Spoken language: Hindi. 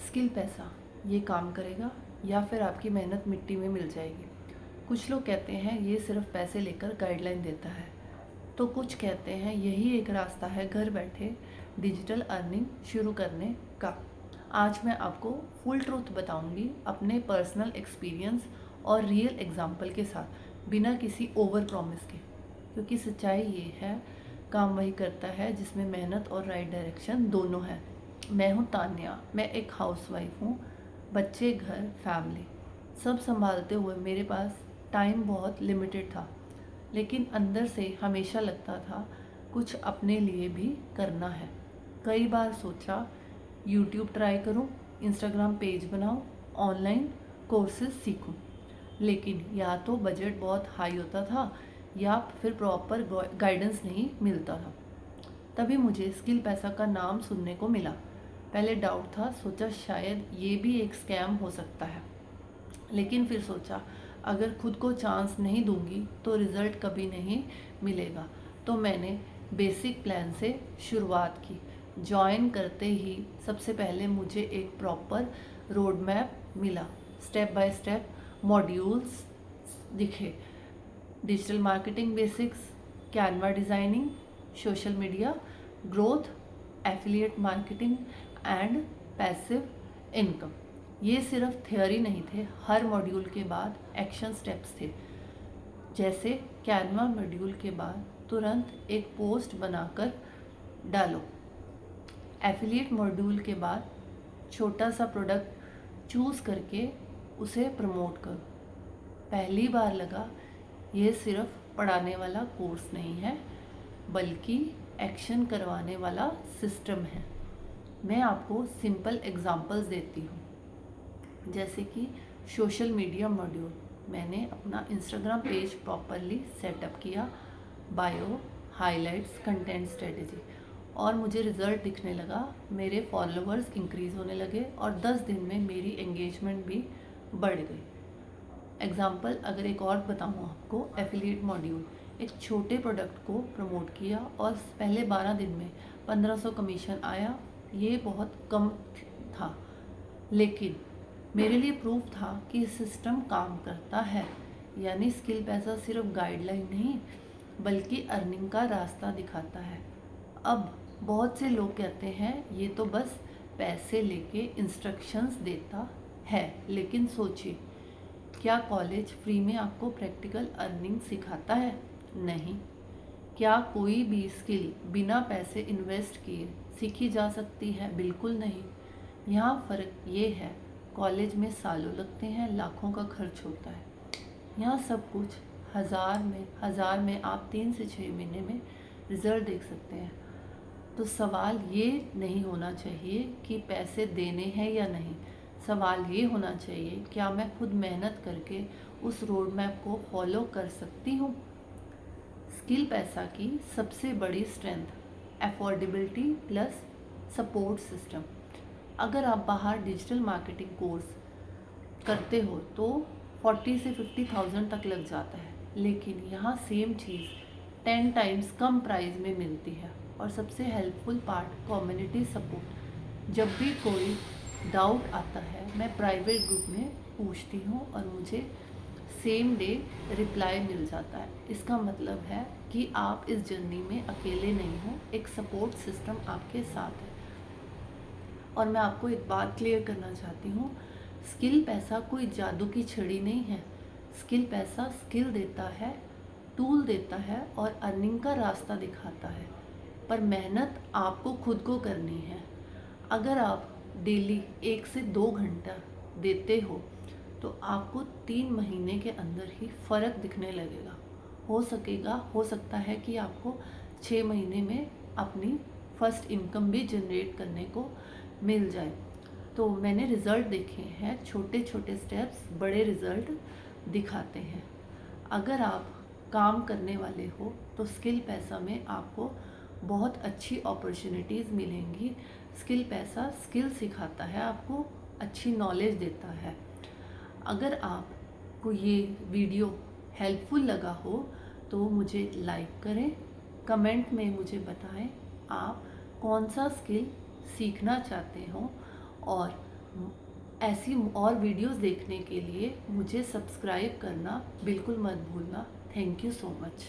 स्किल पैसा ये काम करेगा या फिर आपकी मेहनत मिट्टी में मिल जाएगी। कुछ लोग कहते हैं ये सिर्फ पैसे लेकर गाइडलाइन देता है, तो कुछ कहते हैं यही एक रास्ता है घर बैठे डिजिटल अर्निंग शुरू करने का। आज मैं आपको फुल ट्रूथ बताऊंगी अपने पर्सनल एक्सपीरियंस और रियल एग्जाम्पल के साथ, बिना किसी ओवर प्रॉमिस के। क्योंकि सच्चाई ये है, काम वही करता है जिसमें मेहनत और राइट डायरेक्शन दोनों है। मैं हूँ तान्या, मैं एक हाउसवाइफ हूँ। बच्चे, घर, फैमिली सब संभालते हुए मेरे पास टाइम बहुत लिमिटेड था, लेकिन अंदर से हमेशा लगता था कुछ अपने लिए भी करना है। कई बार सोचा यूट्यूब ट्राई करूं, इंस्टाग्राम पेज बनाऊं, ऑनलाइन कोर्सेज सीखूं, लेकिन या तो बजट बहुत हाई होता था या फिर प्रॉपर गाइडेंस नहीं मिलता था। तभी मुझे स्किल पैसा का नाम सुनने को मिला। पहले डाउट था, सोचा शायद ये भी एक स्कैम हो सकता है, लेकिन फिर सोचा अगर खुद को चांस नहीं दूंगी तो रिज़ल्ट कभी नहीं मिलेगा। तो मैंने बेसिक प्लान से शुरुआत की। जॉइन करते ही सबसे पहले मुझे एक प्रॉपर रोड मैप मिला। स्टेप बाय स्टेप मॉड्यूल्स दिखे। Digital marketing basics, Canva designing, social media growth, affiliate marketing and passive income. ये सिर्फ थ्योरी नहीं थे, हर मॉड्यूल के बाद एक्शन स्टेप्स थे। जैसे कैनवा मॉड्यूल के बाद तुरंत एक पोस्ट बनाकर डालो। एफिलिएट मॉड्यूल के बाद छोटा सा प्रोडक्ट चूज़ करके उसे प्रमोट करो। पहली बार लगा ये सिर्फ पढ़ाने वाला कोर्स नहीं है, बल्कि एक्शन करवाने वाला सिस्टम है। मैं आपको सिंपल एग्जांपल्स देती हूँ। जैसे कि सोशल मीडिया मॉड्यूल, मैंने अपना इंस्टाग्राम पेज प्रॉपरली सेटअप किया, बायो, हाइलाइट्स, कंटेंट स्ट्रेटेजी, और मुझे रिज़ल्ट दिखने लगा। मेरे फॉलोअर्स इंक्रीज़ होने लगे और 10 दिन में मेरी एंगेजमेंट भी बढ़ गई। एग्जाम्पल अगर एक और बताऊँ आपको, एफिलिएट मॉड्यूल, एक छोटे प्रोडक्ट को प्रमोट किया और पहले 12 दिन में 1500 कमीशन आया। ये बहुत कम था, लेकिन मेरे लिए प्रूफ था कि सिस्टम काम करता है। यानी स्किल पैसा सिर्फ गाइडलाइन नहीं, बल्कि अर्निंग का रास्ता दिखाता है। अब बहुत से लोग कहते हैं ये तो बस पैसे लेके इंस्ट्रक्शंस देता है, लेकिन सोचिए, क्या कॉलेज फ्री में आपको प्रैक्टिकल अर्निंग सिखाता है? नहीं। क्या कोई भी स्किल बिना पैसे इन्वेस्ट किए सीखी जा सकती है? बिल्कुल नहीं। यहाँ फ़र्क ये है, कॉलेज में सालों लगते हैं, लाखों का खर्च होता है। यहाँ सब कुछ हज़ार में आप 3 से 6 महीने में रिज़ल्ट देख सकते हैं। तो सवाल ये नहीं होना चाहिए कि पैसे देने हैं या नहीं। सवाल ये होना चाहिए, क्या मैं खुद मेहनत करके उस रोड मैप को फॉलो कर सकती हूँ? स्किल पैसा की सबसे बड़ी strength affordability plus support system. अगर आप बाहर डिजिटल मार्केटिंग कोर्स करते हो तो 40 से 50,000 तक लग जाता है, लेकिन यहाँ सेम चीज़ 10 टाइम्स कम प्राइस में मिलती है। और सबसे हेल्पफुल पार्ट, कम्युनिटी सपोर्ट। जब भी कोई डाउट आता है, मैं प्राइवेट ग्रुप में पूछती हूँ और मुझे सेम डे रिप्लाई मिल जाता है। इसका मतलब है कि आप इस जर्नी में अकेले नहीं हो, एक सपोर्ट सिस्टम आपके साथ है। और मैं आपको एक बात क्लियर करना चाहती हूँ, स्किल पैसा कोई जादू की छड़ी नहीं है। स्किल पैसा स्किल देता है, टूल देता है और अर्निंग का रास्ता दिखाता है, पर मेहनत आपको खुद को करनी है। अगर आप डेली 1 से 2 घंटा देते हो तो आपको 3 महीने के अंदर ही फ़र्क दिखने लगेगा। हो सकता है कि आपको 6 महीने में अपनी फर्स्ट इनकम भी जनरेट करने को मिल जाए। तो मैंने रिज़ल्ट देखे हैं, छोटे छोटे स्टेप्स बड़े रिज़ल्ट दिखाते हैं। अगर आप काम करने वाले हो तो स्किल पैसा में आपको बहुत अच्छी अपॉर्चुनिटीज़ मिलेंगी। स्किल पैसा स्किल सिखाता है, आपको अच्छी नॉलेज देता है। अगर आपको ये वीडियो हेल्पफुल लगा हो तो मुझे लाइक करें, कमेंट में मुझे बताएं आप कौन सा स्किल सीखना चाहते हो, और ऐसी और वीडियोस देखने के लिए मुझे सब्सक्राइब करना बिल्कुल मत भूलना। Thank you so much.